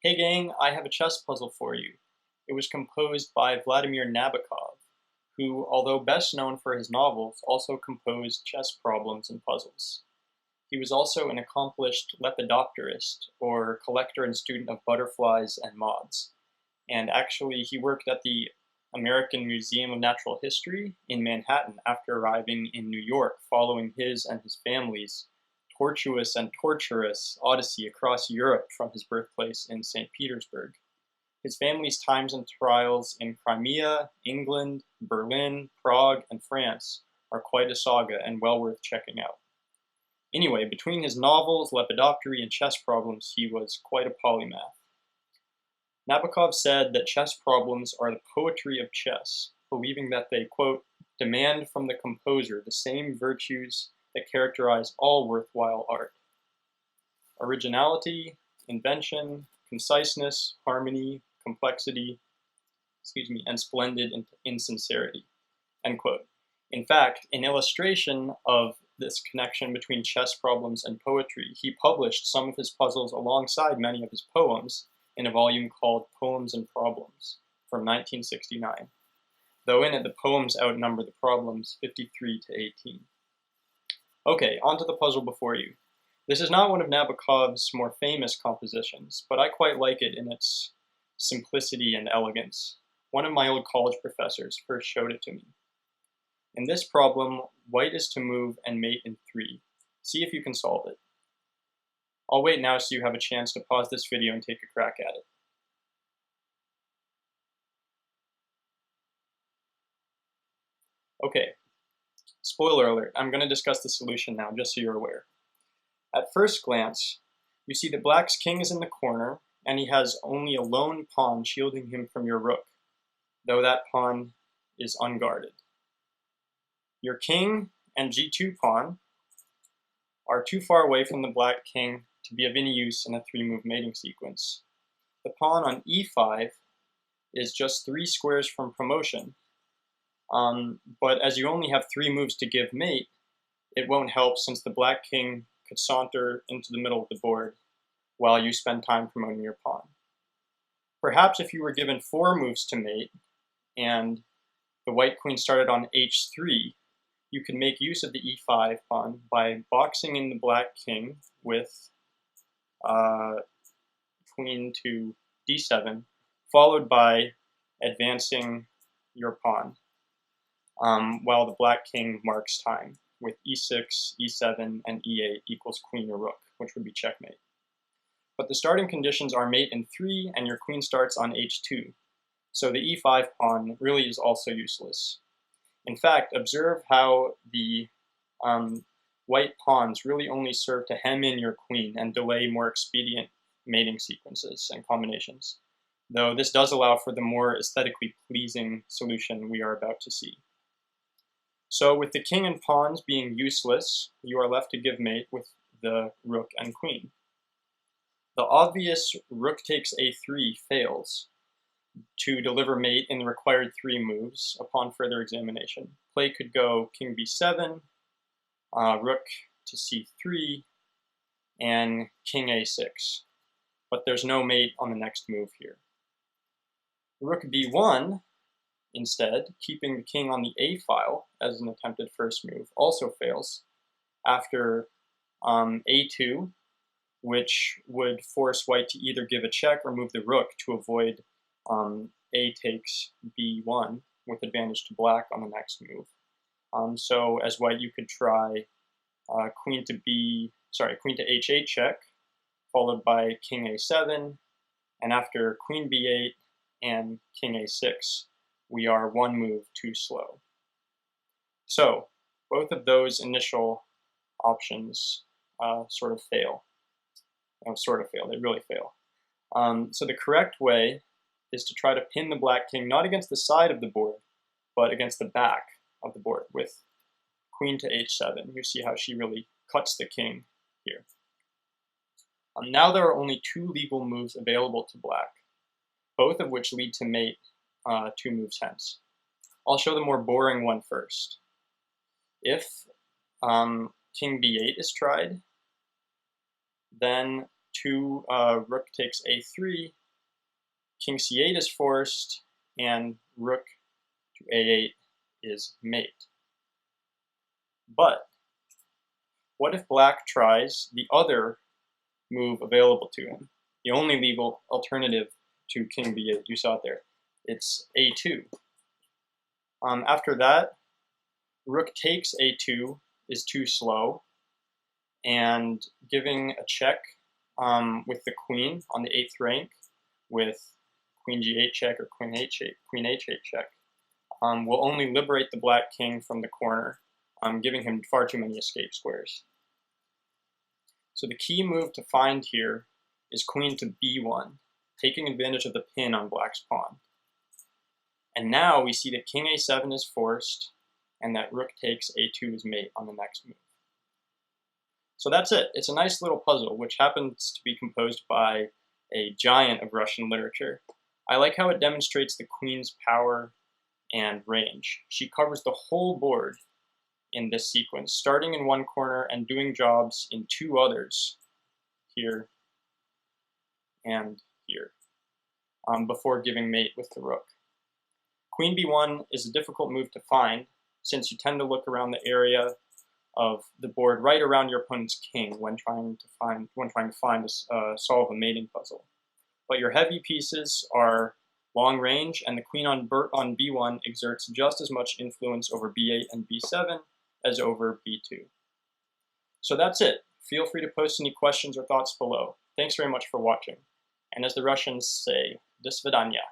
Hey gang, I have a chess puzzle for you. It was composed by Vladimir Nabokov, who, although best known for his novels, also composed chess problems and puzzles. He was also an accomplished lepidopterist, or collector and student of butterflies and moths. And actually, he worked at the American Museum of Natural History in Manhattan after arriving in New York following his and his family's tortuous and torturous odyssey across Europe from his birthplace in St. Petersburg. His family's times and trials in Crimea, England, Berlin, Prague, and France are quite a saga and well worth checking out. Anyway, between his novels, lepidoptery, and chess problems, he was quite a polymath. Nabokov said that chess problems are the poetry of chess, believing that they, quote, demand from the composer the same virtues that characterize all worthwhile art: originality, invention, conciseness, harmony, complexity, and splendid insincerity, end quote. In fact, in illustration of this connection between chess problems and poetry, he published some of his puzzles alongside many of his poems in a volume called Poems and Problems from 1969, though in it the poems outnumber the problems 53 to 18. Okay, on to the puzzle before you. This is not one of Nabokov's more famous compositions, but I quite like it in its simplicity and elegance. One of my old college professors first showed it to me. In this problem, white is to move and mate in 3. See if you can solve it. I'll wait now so you have a chance to pause this video and take a crack at it. Okay, spoiler alert, I'm going to discuss the solution now, just so you're aware. At first glance, you see that black's king is in the corner, and he has only a lone pawn shielding him from your rook, though that pawn is unguarded. Your king and g2 pawn are too far away from the black king to be of any use in a 3-move mating sequence. The pawn on e5 is just 3 squares from promotion, but as you only have 3 moves to give mate, it won't help since the black king could saunter into the middle of the board while you spend time promoting your pawn. Perhaps if you were given 4 moves to mate and the white queen started on h3, you could make use of the e5 pawn by boxing in the black king with queen to d7, followed by advancing your pawn, while the black king marks time with e6, e7, and e8 equals queen or rook, which would be checkmate. But the starting conditions are mate in 3, and your queen starts on h2, so the e5 pawn really is also useless. In fact, observe how the white pawns really only serve to hem in your queen and delay more expedient mating sequences and combinations, though this does allow for the more aesthetically pleasing solution we are about to see. So with the king and pawns being useless, you are left to give mate with the rook and queen. The obvious rook takes a3 fails to deliver mate in the required 3 moves upon further examination. Play could go king b7, rook to c3, and king a6, but there's no mate on the next move here. Rook b1, instead, keeping the king on the a file as an attempted first move, also fails after a2, which would force white to either give a check or move the rook to avoid a takes b1 with advantage to black on the next move. So as white, you could try queen to h8 check, followed by king a7, and after queen b8 and king a6, we are 1 move too slow. So both of those initial options sort of fail. They really fail. So the correct way is to try to pin the black king not against the side of the board, but against the back of the board with queen to h7. You see how she really cuts the king here. Now there are only 2 legal moves available to black, both of which lead to mate 2 moves hence. I'll show the more boring one first. If king b8 is tried, then rook takes a3, king c8 is forced, and rook to a8 is mate. But what if black tries the other move available to him? The only legal alternative to king b8, you saw it there. It's a2. After that, rook takes a2 is too slow, and giving a check with the queen on the 8th rank with queen g8 check or queen h8 check will only liberate the black king from the corner, giving him far too many escape squares. So the key move to find here is queen to b1, taking advantage of the pin on black's pawn. And now we see that king a7 is forced, and that rook takes a2 is mate on the next move. So that's it. It's a nice little puzzle, which happens to be composed by a giant of Russian literature. I like how it demonstrates the queen's power and range. She covers the whole board in this sequence, starting in one corner and doing jobs in two others, here and here, before giving mate with the rook. Queen b1 is a difficult move to find, since you tend to look around the area of the board right around your opponent's king when trying to solve a mating puzzle. But your heavy pieces are long range, and the queen on b1 exerts just as much influence over b8 and b7 as over b2. So that's it. Feel free to post any questions or thoughts below. Thanks very much for watching. And as the Russians say, до свидания.